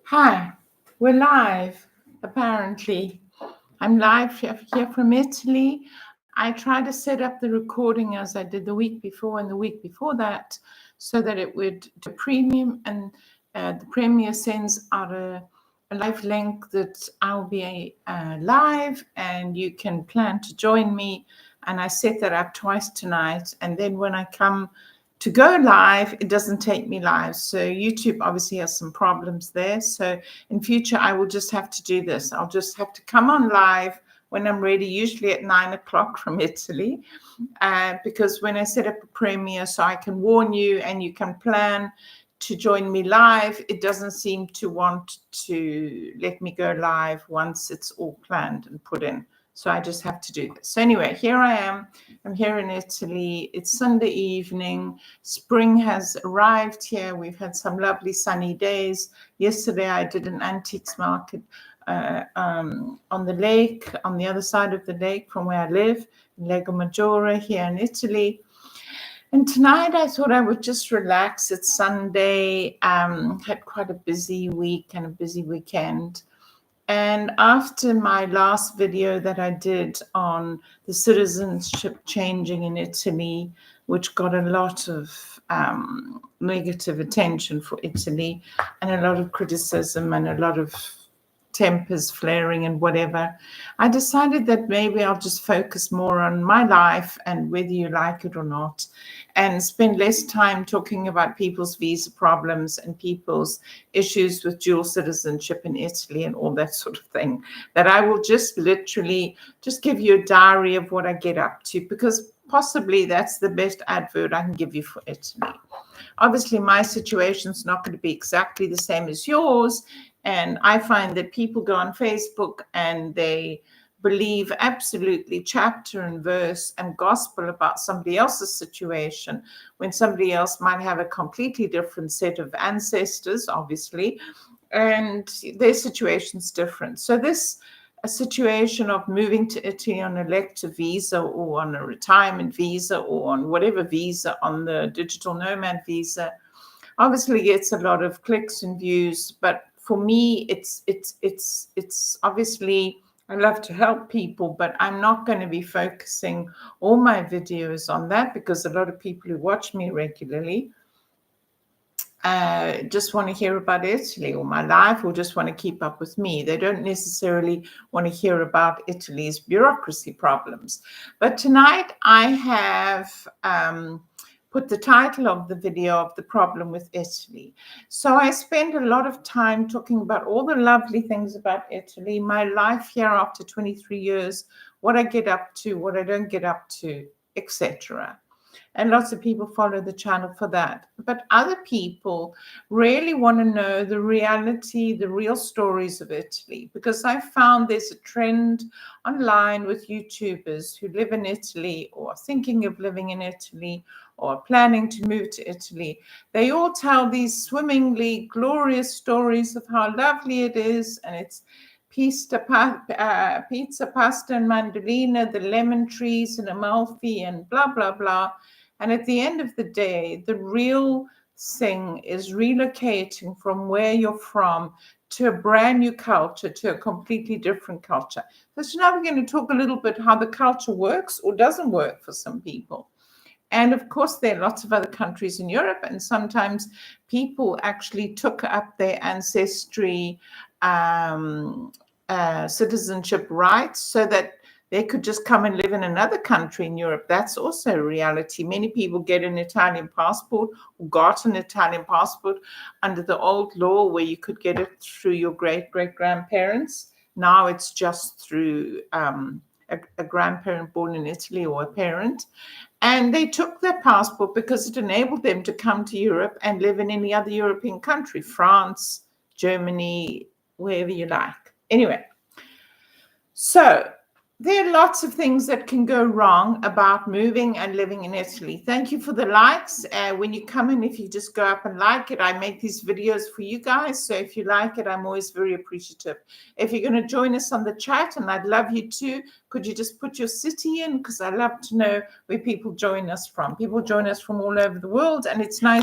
Hi, we're live, apparently. I'm live here from Italy. I tried to set up the recording as I did the week before and the week before that so that it would do premium, and the Premier sends out a live link that I'll be live and you can plan to join me. And I set that up twice tonight. And then when I come to go live, it doesn't take me live. So YouTube obviously has some problems there. So in future, I will just have to do this. I'll just have to come on live when I'm ready, usually at 9 o'clock from Italy, because when I set up a premiere, so I can warn you and you can plan to join me live, it doesn't seem to want to let me go live once it's all planned and put in. So I just have to do this. So anyway, here I am. I'm here in Italy. It's Sunday evening. Spring has arrived here. We've had some lovely sunny days. Yesterday I did an antiques market on the lake, on the other side of the lake from where I live, in Lago Maggiore here in Italy. And tonight I thought I would just relax. It's Sunday. Had quite a busy week and a busy weekend. And after my last video that I did on the citizenship changing in Italy, which got a lot of negative attention for Italy and a lot of criticism and a lot of tempers flaring and whatever, I decided that maybe I'll just focus more on my life and whether you like it or not, and spend less time talking about people's visa problems and people's issues with dual citizenship in Italy and all that sort of thing. That I will just literally just give you a diary of what I get up to, because possibly that's the best advert I can give you for Italy. Obviously, my situation's not going to be exactly the same as yours. And I find that people go on Facebook and they believe absolutely chapter and verse and gospel about somebody else's situation when somebody else might have a completely different set of ancestors, obviously, and their situation's different. So this a situation of moving to Italy on an elective visa or on a retirement visa or on whatever visa, on the digital nomad visa, obviously gets a lot of clicks and views. But for me, it's obviously, I love to help people, but I'm not going to be focusing all my videos on that, because a lot of people who watch me regularly just want to hear about Italy or my life, or just want to keep up with me. They don't necessarily want to hear about Italy's bureaucracy problems. But tonight I have put the title of the video of the problem with Italy. So I spend a lot of time talking about all the lovely things about Italy, my life here after 23 years, what I get up to, what I don't get up to, etc. And lots of people follow the channel for that. But other people really want to know the reality, the real stories of Italy, because I found there's a trend online with YouTubers who live in Italy or are thinking of living in Italy or planning to move to Italy. They all tell these swimmingly glorious stories of how lovely it is, and it's pizza, pasta and mandolina, the lemon trees and Amalfi and blah, blah, blah. And at the end of the day, the real thing is relocating from where you're from to a brand new culture, to a completely different culture. So now we're going to talk a little bit how the culture works or doesn't work for some people. And of course, there are lots of other countries in Europe, and sometimes people actually took up their ancestry citizenship rights so that they could just come and live in another country in Europe. That's also a reality. Many people get an Italian passport or got an Italian passport under the old law where you could get it through your great-great-grandparents. Now it's just through a grandparent born in Italy or a parent. And they took their passport because it enabled them to come to Europe and live in any other European country, France, Germany, wherever you like. Anyway, so there are lots of things that can go wrong about moving and living in Italy. Thank you for the likes. When you come in, if you just go up and like it, I make these videos for you guys. So if you like it, I'm always very appreciative. If you're going to join us on the chat, and I'd love you to, could you just put your city in? Because I love to know where people join us from. People join us from all over the world, and it's nice